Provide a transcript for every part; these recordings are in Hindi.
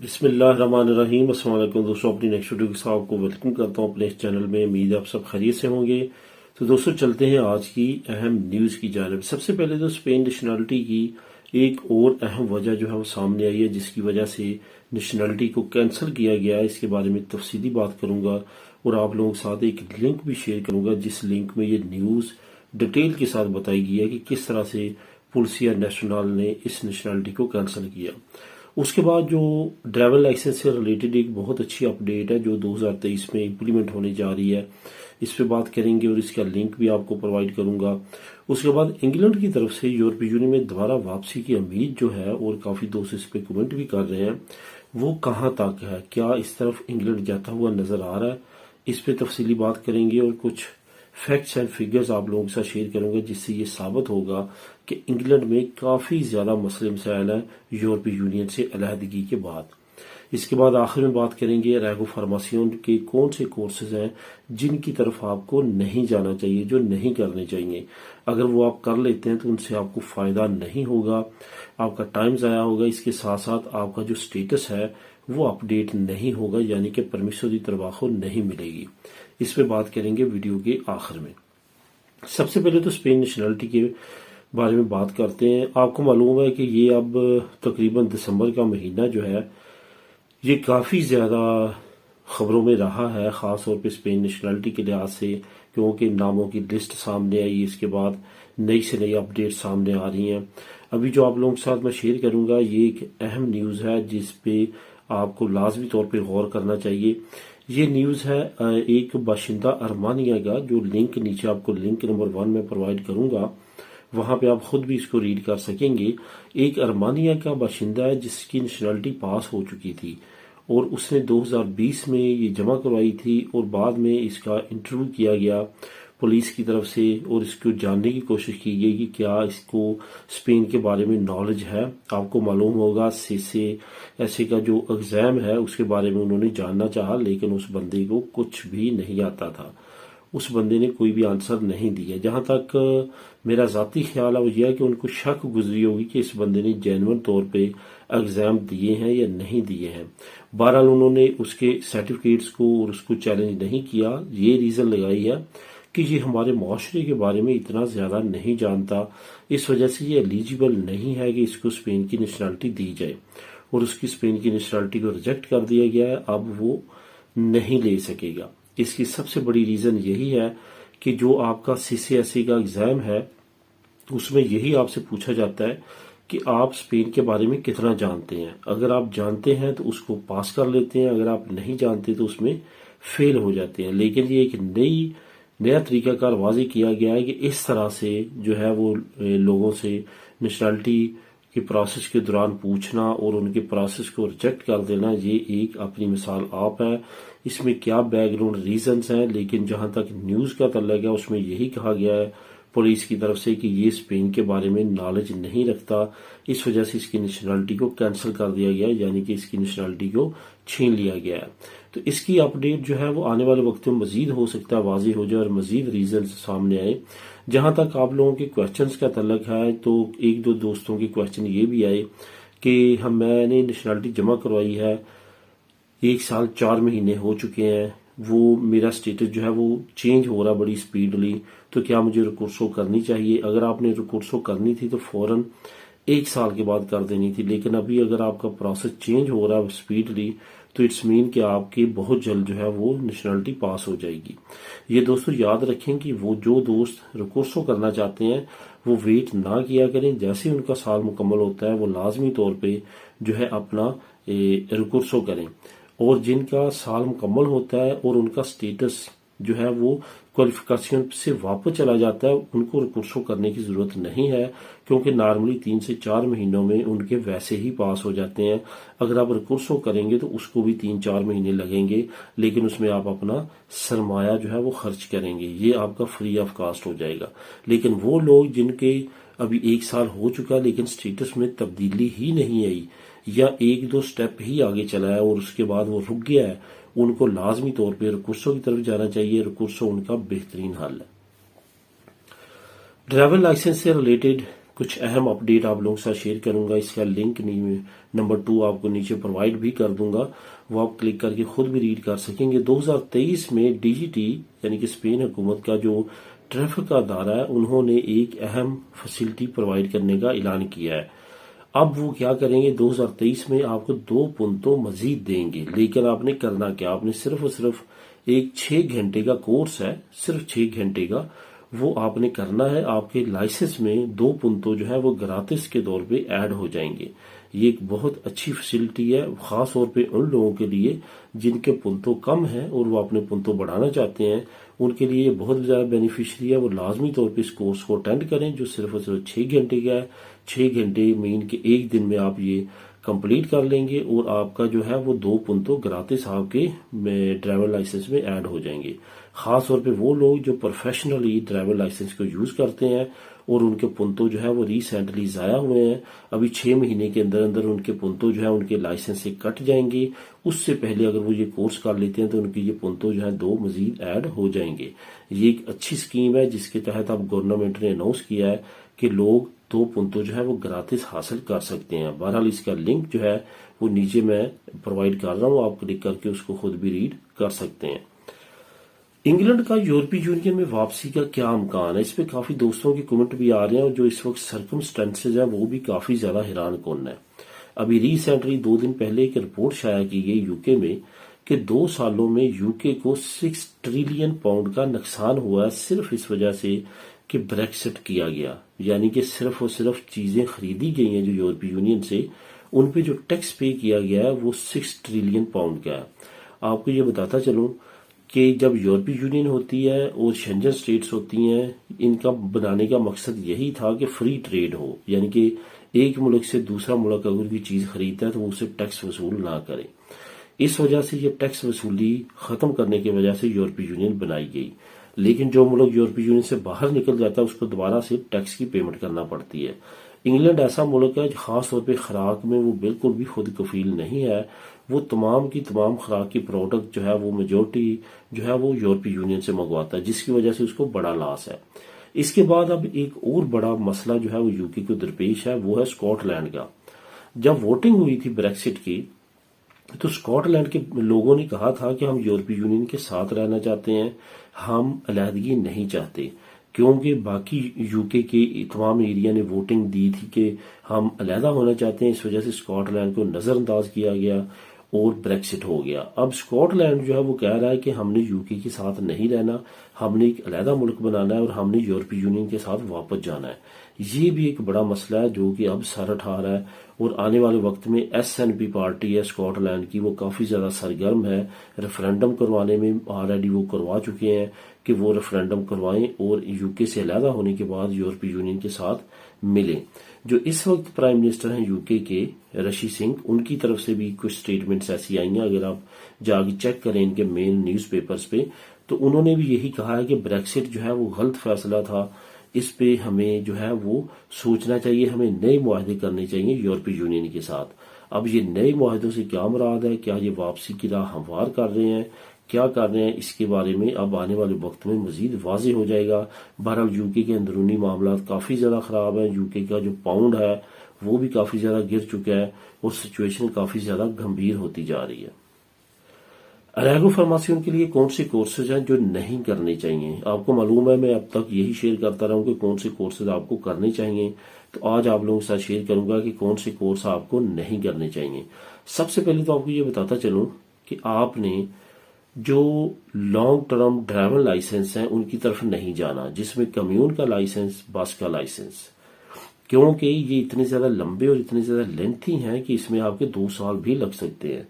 बिस्मिल्लाहिर्रहमानिर्रहीम। अस्सलाम वालेकुम दोस्तों, अपनी नेक्स्ट वीडियो के साथ आपको वेलकम करता हूँ अपने इस चैनल में। उम्मीद है आप सब खैरियत से होंगे। तो दोस्तों चलते हैं आज की अहम न्यूज़ की जानिब। सबसे पहले तो स्पेन नेशनलिटी की एक और अहम वजह जो है वो सामने आई है, जिसकी वजह से नेशनलिटी को कैंसिल किया गया है। इसके बारे में तफसीली बात करूंगा और आप लोगों के साथ एक लिंक भी शेयर करूंगा, जिस लिंक में ये न्यूज़ डिटेल के साथ बताई गई है कि किस तरह से पुलिसिया नेशनल ने इस नेशनलिटी को कैंसिल किया। उसके बाद जो ड्राइवर लाइसेंस से रिलेटेड एक बहुत अच्छी अपडेट है जो 2023 में इम्प्लीमेंट होने जा रही है, इस पे बात करेंगे और इसका लिंक भी आपको प्रोवाइड करूंगा। उसके बाद इंग्लैंड की तरफ से यूरोपीय यूनियन में दोबारा वापसी की उम्मीद जो है, और काफी दोस्त इस पे कमेंट भी कर रहे हैं, वो कहां तक है, क्या इस तरफ इंग्लैंड जाता हुआ नजर आ रहा है, इस पे तफसीली बात करेंगे और कुछ फैक्ट्स एंड फिगर्स आप लोगों के साथ शेयर करूंगा, जिससे ये साबित होगा कि इंग्लैंड में काफी ज्यादा मसले मसाइल हैं यूरोपीय यूनियन से अलहदगी के बाद। इसके बाद आखिर में बात करेंगे रैगो फार्मासियों के कौन से कोर्सेज हैं जिनकी तरफ आपको नहीं जाना चाहिए, जो नहीं करने चाहिए। अगर वो आप कर लेते हैं तो उनसे आपको फायदा नहीं होगा, आपका टाइम जाया होगा। इसके साथ साथ आपका जो स्टेटस है वो अपडेट नहीं होगा, यानी कि परमिशन तरवाखो नहीं मिलेगी। इस पे बात करेंगे वीडियो के आखिर में। सबसे पहले तो स्पेन नेशनलिटी के बारे में बात करते हैं। आपको मालूम है कि ये अब तकरीबन दिसंबर का महीना जो है ये काफी ज्यादा खबरों में रहा है, खास तौर पे स्पेन नेशनलिटी के लिहाज से, क्योंकि नामों की लिस्ट सामने आई। इसके बाद नई से नई अपडेट सामने आ रही हैं। अभी जो आप लोगों के साथ मैं शेयर करूंगा ये एक अहम न्यूज है जिसपे आपको लाजमी तौर पे गौर करना चाहिए। ये न्यूज है एक बाशिंदा अरमानिया का, जो लिंक नीचे आपको लिंक नंबर 1 में प्रोवाइड करूंगा, वहां पे आप खुद भी इसको रीड कर सकेंगे। एक अरमानिया का बाशिंदा है जिसकी नेशनलिटी पास हो चुकी थी और उसने 2020 में ये जमा करवाई थी और बाद में इसका इंटरव्यू किया गया पुलिस की तरफ से और इसको जानने की कोशिश की गई कि क्या इसको स्पेन के बारे में नॉलेज है। आपको मालूम होगा सीसे ऐसे का जो एग्जाम है उसके बारे में उन्होंने जानना चाहा, लेकिन उस बंदे को कुछ भी नहीं आता था, उस बंदे ने कोई भी आंसर नहीं दिया। जहां तक मेरा जाती ख्याल है वो यह है कि उनको शक गुजरी होगी कि इस बंदे ने जेन्युइन तौर पे एग्जाम दिए हैं या नहीं दिए हैं। बहरहाल उन्होंने उसके सर्टिफिकेट्स को और उसको चैलेंज नहीं किया। ये रीजन लगाई है कि ये हमारे माशरे के बारे में इतना ज्यादा नहीं जानता, इस वजह से ये एलिजिबल नहीं है कि इसको स्पेन की नेशनलिटी दी जाए, और उसकी स्पेन की नेशनलिटी को रिजेक्ट कर दिया गया है। अब वो नहीं ले सकेगा। इसकी सबसे बड़ी रीजन यही है कि जो आपका सीसीएसई का एग्जाम है उसमें यही आपसे पूछा जाता है कि आप स्पेन के बारे में कितना जानते हैं। अगर आप जानते हैं तो उसको पास कर लेते हैं, अगर आप नहीं जानते तो उसमें फेल हो जाते हैं। लेकिन ये एक नया तरीकाकार वाज़ेह किया गया है कि इस तरह से जो है वो लोगों से नेशनलिटी के प्रोसेस के दौरान पूछना और उनके प्रोसेस को रिजेक्ट कर देना, ये एक अपनी मिसाल आप है। इसमें क्या बैकग्राउंड रीजंस हैं, लेकिन जहां तक न्यूज का तल्लुक है उसमें यही कहा गया है पुलिस की तरफ से कि ये स्पेन के बारे में नॉलेज नहीं रखता, इस वजह से इसकी नेशनलिटी को कैंसिल कर दिया गया, यानी कि इसकी नेशनलिटी को छीन लिया गया है। तो इसकी अपडेट जो है वो आने वाले वक्त में मजीद हो सकता है वाज़ेह हो जाए और मजीद रीजन सामने आए। जहां तक आप लोगों के क्वेश्चंस का तल्लुक है तो एक दो दोस्तों के क्वेश्चन ये भी आए कि मैंने नेशनलिटी जमा करवाई है, 1 साल 4 महीने हो चुके हैं, वो मेरा स्टेटस जो है वो चेंज हो रहा बड़ी स्पीडली, तो क्या मुझे रिकोर्सो करनी चाहिए? अगर आपने रिकोर्सो करनी थी तो फौरन 1 साल के बाद कर देनी थी, लेकिन अभी अगर आपका प्रोसेस चेंज हो रहा है स्पीडली तो इट्स मीन कि आपकी बहुत जल्द जो है वो नेशनलिटी पास हो जाएगी। ये दोस्तों याद रखें कि वो जो दोस्त रिकोर्सो करना चाहते हैं वो वेट ना किया करें, जैसे ही उनका साल मुकम्मल होता है वो लाजमी तौर पे जो है अपना रिकोर्सो करें। और जिनका साल मुकम्मल होता है और उनका स्टेटस जो है वो क्वालिफिकेशन से वापस चला जाता है, उनको रिकोर्सो करने की जरूरत नहीं है, क्योंकि नॉर्मली 3 से 4 महीनों में उनके वैसे ही पास हो जाते हैं। अगर आप रिकोर्सो करेंगे तो उसको भी 3-4 महीने लगेंगे, लेकिन उसमें आप अपना सरमाया जो है वो खर्च करेंगे, ये आपका फ्री ऑफ कॉस्ट हो जाएगा। लेकिन वो लोग जिनके अभी 1 साल हो चुका है लेकिन स्टेटस में तब्दीली ही नहीं आई या 1-2 स्टेप ही आगे चला है और उसके बाद वो रुक गया है, उनको लाजमी तौर पे रिकोर्सो की तरफ जाना चाहिए। रिकोर्सो उनका बेहतरीन हल है। ड्राइवर लाइसेंस से रिलेटेड कुछ अहम अपडेट आप लोगों के साथ शेयर करूंगा। इसका लिंक नंबर 2 आपको नीचे प्रोवाइड भी कर दूंगा, वो आप क्लिक करके खुद भी रीड कर सकेंगे। 2023 में डीजीटी यानी कि स्पेन हुकूमत का जो ट्रैफिक का अदारा है, उन्होंने एक अहम फैसिलिटी प्रोवाइड करने का ऐलान किया है। अब वो क्या करेंगे, 2023 में आपको 2 पुंतो मजीद देंगे। लेकिन आपने करना क्या, आपने सिर्फ और सिर्फ एक 6 घंटे का कोर्स है, सिर्फ 6 घंटे का, वो आपने करना है। आपके लाइसेंस में 2 पुंतो जो है वो ग्रातिस के तौर पे ऐड हो जाएंगे। ये एक बहुत अच्छी फैसिलिटी है, खास तौर पे उन लोगों के लिए जिनके पुंतो कम हैं और वो अपने पुंतो बढ़ाना चाहते हैं। उनके लिए बहुत ज्यादा बेनिफिशियरी है। वो लाजमी तौर पे इस कोर्स को अटेंड करें जो सिर्फ और सिर्फ 6 घंटे का है। 6 घंटे मीन के एक दिन में आप ये कंप्लीट कर लेंगे और आपका जो है वो 2 पुंतो ग्रातिस आपके ड्राइवर लाइसेंस में ऐड हो जाएंगे। खास तौर पे वो लोग जो प्रोफेशनली ड्राइवर लाइसेंस को यूज करते हैं और उनके पुंतो जो है वो रिसेंटली जाया हुए हैं, अभी 6 महीने के अंदर अंदर उनके पुंतो जो है उनके लाइसेंस से कट जाएंगे। उससे पहले अगर वो ये कोर्स कर लेते हैं तो उनके ये पुंतो जो है 2 मजीद ऐड हो जाएंगे। ये एक अच्छी स्कीम है जिसके तहत अब गवर्नमेंट ने अनाउंस किया है कि लोग 2 पुंतो जो है वो ग्रातिस हासिल कर सकते हैं। बहरहाल इसका लिंक जो है वो नीचे मैं प्रोवाइड कर रहा हूँ, आप क्लिक करके उसको खुद भी रीड कर सकते हैं। इंग्लैंड का यूरोपीय यूनियन में वापसी का क्या इम्कान है, इस पे काफी दोस्तों के कमेंट भी आ रहे हैं और जो इस वक्त सर्कमस्टेंसेज है वो भी काफी ज्यादा हैरान कुन है। अभी रिसेंटली 2 दिन पहले एक रिपोर्ट शाया की गई यूके में कि 2 सालों में यूके को 6 ट्रिलियन पाउंड का नुकसान हुआ है, सिर्फ इस वजह से कि ब्रेक्सिट किया गया। यानी कि सिर्फ और सिर्फ चीजें खरीदी गई हैं जो यूरोपीय यूनियन से, उन पे जो टैक्स पे किया गया है वो 6 ट्रिलियन पाउंड का है। आपको ये बताता चलूं कि जब यूरोपीय यूनियन होती है और शेंजन स्टेट्स होती हैं, इनका बनाने का मकसद यही था कि फ्री ट्रेड हो, यानी कि एक मुल्क से दूसरा मुल्क अगर कोई चीज खरीदता है तो वो उसे टैक्स वसूल ना करे। इस वजह से ये टैक्स वसूली खत्म करने की वजह से यूरोपीय यूनियन बनाई गई। लेकिन जो मुल्क यूरोपीय यूनियन से बाहर निकल जाता है उसको दोबारा से टैक्स की पेमेंट करना पड़ती है। इंग्लैंड ऐसा मुल्क है खास तौर पे खुराक में वो बिल्कुल भी खुद कफील नहीं है। वो तमाम की तमाम खुराक की प्रोडक्ट जो है वो मेजोरिटी जो है वो यूरोपीय यूनियन से मंगवाता है, जिसकी वजह से उसको बड़ा लॉस है। इसके बाद अब एक और बड़ा मसला जो है वो यूके को दरपेश है, वो है स्कॉटलैंड का। जब वोटिंग हुई थी ब्रेक्सिट की तो स्कॉटलैंड के लोगों ने कहा था कि हम यूरोपीय यूनियन के साथ रहना चाहते हैं, हम अलहदगी नहीं चाहते, क्योंकि बाकी यूके के तमाम एरिया ने वोटिंग दी थी कि हम अलहदा होना चाहते हैं। इस वजह से स्कॉटलैंड को नजरअंदाज किया गया और ब्रेक्सिट हो गया। अब स्कॉटलैंड जो है वो कह रहा है कि हमने यूके के साथ नहीं रहना, हमने एक अलहदा मुल्क बनाना है और हमने यूरोपीय यूनियन के साथ वापस जाना है। ये भी एक बड़ा मसला है जो कि अब सर उठा रहा है और आने वाले वक्त में SNP पार्टी है स्कॉटलैंड की, वो काफी ज्यादा सरगर्म है रेफरेंडम करवाने में। ऑलरेडी वो करवा चुके हैं कि वो रेफरेंडम करवाएं और यूके से अलहदा होने के बाद यूरोपीय यूनियन के साथ मिलें। जो इस वक्त प्राइम मिनिस्टर हैं यूके के ऋषि सिंह, उनकी तरफ से भी कुछ स्टेटमेंट्स ऐसी आई हैं, अगर आप जाके चेक करें इनके मेन न्यूज़पेपर्स पे, तो उन्होंने भी यही कहा है कि ब्रेक्सिट जो है वो गलत फैसला था, इस पे हमें जो है वो सोचना चाहिए, हमें नए मुआहदे करने चाहिए यूरोपीय यूनियन के साथ। अब ये नए मुआहदों से क्या मुराद है, क्या ये वापसी की राह हमवार कर रहे हैं, क्या कर रहे हैं, इसके बारे में अब आने वाले वक्त में मजीद वाज़ेह हो जाएगा। बहरहाल यूके के अंदरूनी मामला काफी ज्यादा खराब है, यूके का जो पाउंड है वो भी काफी ज्यादा गिर चुका है और सिचुएशन काफी ज्यादा गंभीर होती जा रही है। अरेगो फार्मासियों के लिए कौन से कोर्सेज हैं जो नहीं करने चाहिए, आपको मालूम है मैं अब तक यही शेयर करता रहा हूं कि कौन से कोर्सेज आपको करने चाहिए, तो आज आप लोगों के साथ शेयर करूंगा कि कौन से कोर्स आपको नहीं करने चाहिए। सबसे पहले तो आपको ये बताता चलूं कि आपने जो लॉन्ग टर्म ड्राइवर लाइसेंस हैं उनकी तरफ नहीं जाना, जिसमें कम्यून का लाइसेंस, बस का लाइसेंस, क्योंकि ये इतने ज्यादा लंबे और इतने ज्यादा लेंथी हैं कि इसमें आपके 2 साल भी लग सकते हैं,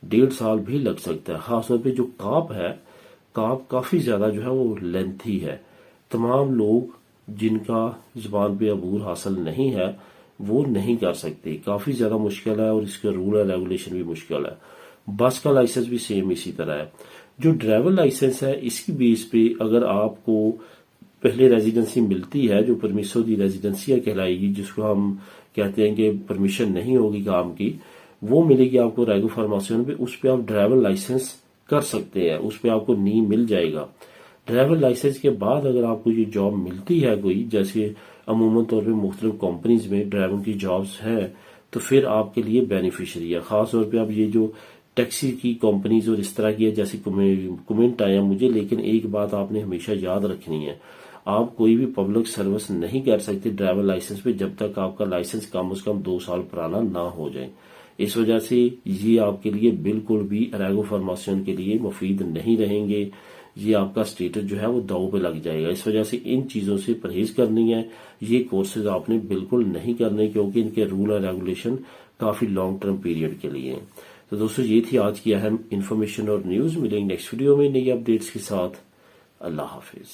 1.5 साल भी लग सकता है। खासतौर पे जो काप है, काप काफी ज्यादा जो है वो लेंथी है। तमाम लोग जिनका जुबान पे अबूर हासिल नहीं है वो नहीं कर सकते, काफी ज्यादा मुश्किल है और इसका रूल और रेगुलेशन भी मुश्किल है। बस का लाइसेंस भी सेम इसी तरह है। जो ड्राइवर लाइसेंस है इसकी बेस पे अगर आपको पहले रेजिडेंसी मिलती है, जो परमिशो दी रेजिडेंसी कहलाएगी, जिसको हम कहते हैं कि परमिशन नहीं होगी काम की, वो मिलेगी आपको रेगो फार्मासियों पे, उस पर आप ड्राइवर लाइसेंस कर सकते हैं, उस पर आपको नी मिल जाएगा। ड्राइवर लाइसेंस के बाद अगर आपको ये जॉब मिलती है कोई, जैसे अमूमन तौर पे मुख्तलिफ कंपनीज में ड्राइवरों की जॉब्स हैं, तो फिर आपके लिए बेनिफिशियरी है। खास तौर पे अब ये जो टैक्सी की कंपनीज और इस तरह की है, जैसे कमेंट आया मुझे, लेकिन एक बात आपने हमेशा याद रखनी है, आप कोई भी पब्लिक सर्विस नहीं कर सकते ड्राइवर लाइसेंस पे जब तक आपका लाइसेंस कम से कम 2 साल पुराना ना हो जाए। इस वजह से ये आपके लिए बिल्कुल भी अरेगो फार्मासियन के लिए मुफीद नहीं रहेंगे। ये आपका स्टेटस जो है वो दांव पे लग जाएगा। इस वजह से इन चीजों से परहेज करनी है। ये कोर्सेज आपने बिल्कुल नहीं करने, क्योंकि इनके रूल और रेगुलेशन काफी लॉन्ग टर्म पीरियड के लिए हैं। तो दोस्तों ये थी आज की अहम इन्फॉर्मेशन और न्यूज। मिलेंगे नेक्स्ट वीडियो में नई अपडेट्स के साथ। अल्लाह हाफिज।